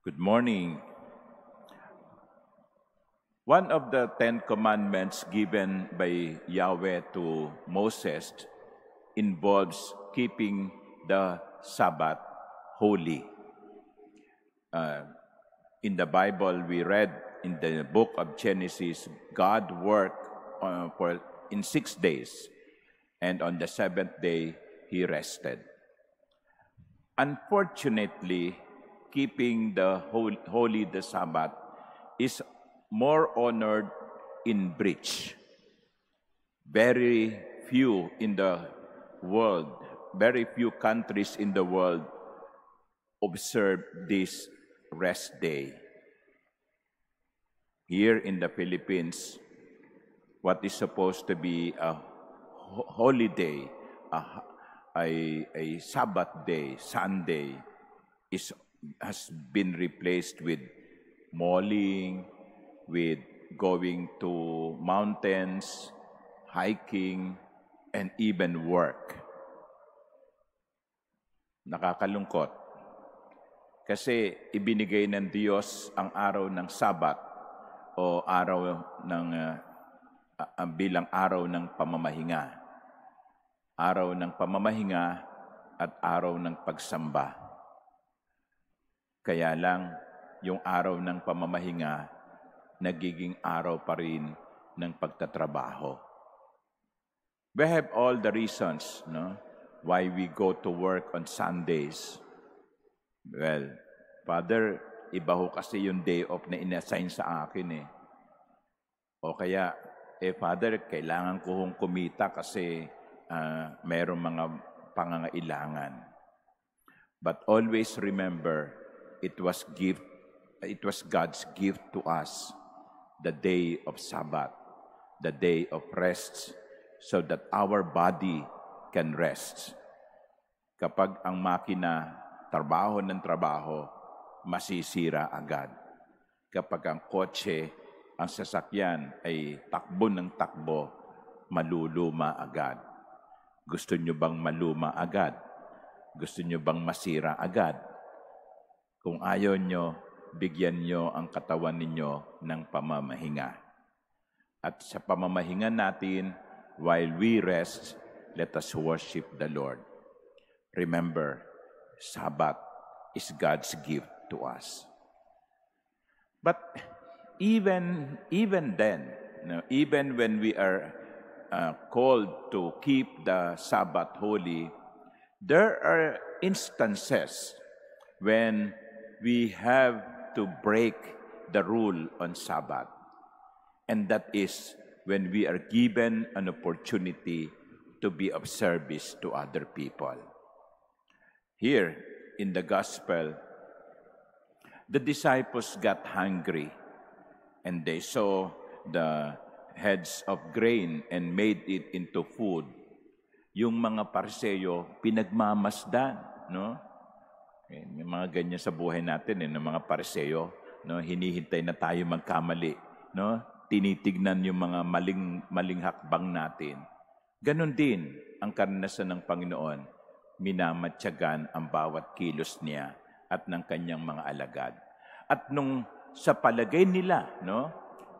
Good morning. One of the 10 commandments given by Yahweh to Moses involves keeping the Sabbath holy. In the Bible, we read in the book of Genesis, God worked in 6 days, and on the seventh day, He rested. Unfortunately, keeping the holy the Sabbath is more honored in breach. Very few in the world, very few countries in the world observe this rest day. Here in the Philippines, what is supposed to be a holiday, a Sabbath day, Sunday, has been replaced with malling, with going to mountains, hiking, and even work. Nakakalungkot. Kasi ibinigay ng Diyos ang araw ng Sabat o araw ng bilang araw ng pamamahinga. Araw ng pamamahinga at araw ng pagsamba. Kaya lang, yung araw ng pamamahinga, nagiging araw pa rin ng pagtatrabaho. We have all the reasons, why we go to work on Sundays. Well, Father, iba ho kasi yung day off na inassign sa akin eh. O kaya, Father, kailangan ko hong kumita kasi mayroong mga pangangailangan. But always remember, it was God's gift to us, the day of Sabbath, the day of rest, so that our body can rest. Kapag ang makina trabaho ng trabaho, masisira agad. Kapag ang kotse, ang sasakyan ay takbo ng takbo, maluluma agad. Gusto nyo bang maluma agad? Gusto nyo bang masira agad? Kung ayaw nyo, bigyan nyo ang katawan ninyo ng pamamahinga. At sa pamamahinga natin, while we rest, let us worship the Lord. Remember, Sabbath is God's gift to us. But even then, even when we are called to keep the Sabbath holy, there are instances when we have to break the rule on Sabbath. And that is when we are given an opportunity to be of service to other people. Here in the gospel, the disciples got hungry and they saw the heads of grain and made it into food. Yung mga Pariseo, pinagmamasdan, May mga ganyan sa buhay natin, ng mga Pariseo, hinihintay na tayo magkamali, tinitignan yung mga maling hakbang natin. Ganon din ang karanasan ng Panginoon, minamatyagan ang bawat kilos niya at ng kanyang mga alagad. At nung sa palagay nila,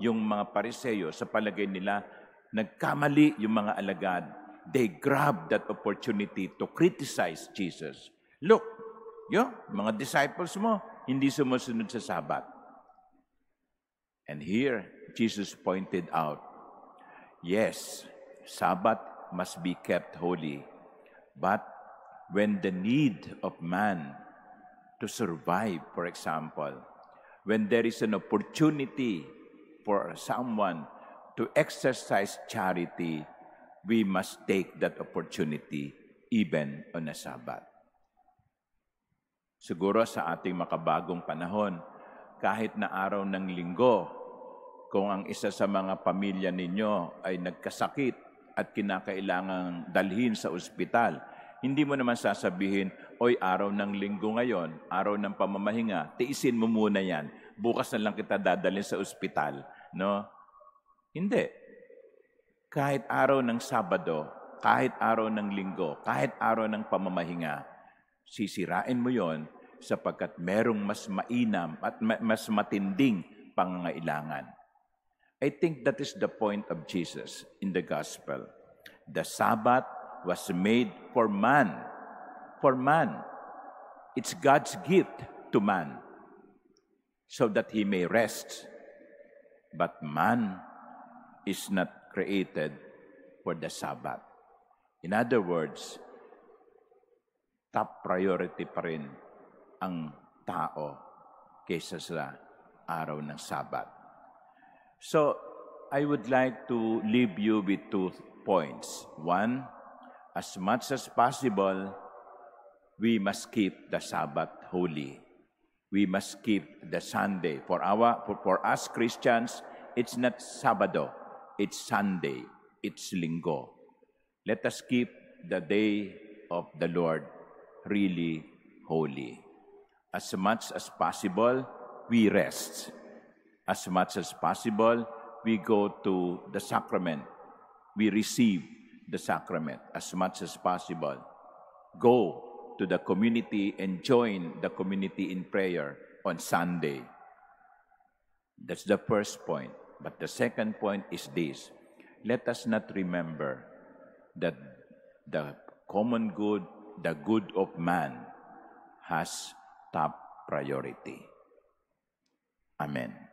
yung mga Pariseo, sa palagay nila, nagkamali yung mga alagad, they grabbed that opportunity to criticize Jesus. Look, mga disciples mo, hindi sumusunod sa Sabat. And here, Jesus pointed out, yes, Sabat must be kept holy. But when the need of man to survive, for example, when there is an opportunity for someone to exercise charity, we must take that opportunity even on a Sabbath. Siguro sa ating makabagong panahon, kahit na araw ng linggo, kung ang isa sa mga pamilya ninyo ay nagkasakit at kinakailangang dalhin sa ospital, hindi mo naman sasabihin, oy, araw ng linggo ngayon, araw ng pamamahinga, tiisin mo muna yan, bukas na lang kita dadalhin sa ospital. Hindi. Kahit araw ng Sabado, kahit araw ng linggo, kahit araw ng pamamahinga, sisirain mo yon sapagkat merong mas mainam at mas matinding pangangailangan. I think that is the point of Jesus in the gospel. The Sabbath was made for man. For man. It's God's gift to man so that he may rest. But man is not created for the Sabbath. In other words, top priority pa rin ang tao kaysa sa araw ng Sabbath. So, I would like to leave you with 2 points. One, as much as possible, we must keep the Sabbath holy. We must keep the Sunday. For us Christians, it's not Sabado, it's Sunday, it's Linggo. Let us keep the day of the Lord really holy. As much as possible, we rest. As much as possible, we go to the sacrament. We receive the sacrament as much as possible. Go to the community and join the community in prayer on Sunday. That's the first point. But the second point is this. Let us not remember that the common good, the good of man, has top priority. Amen.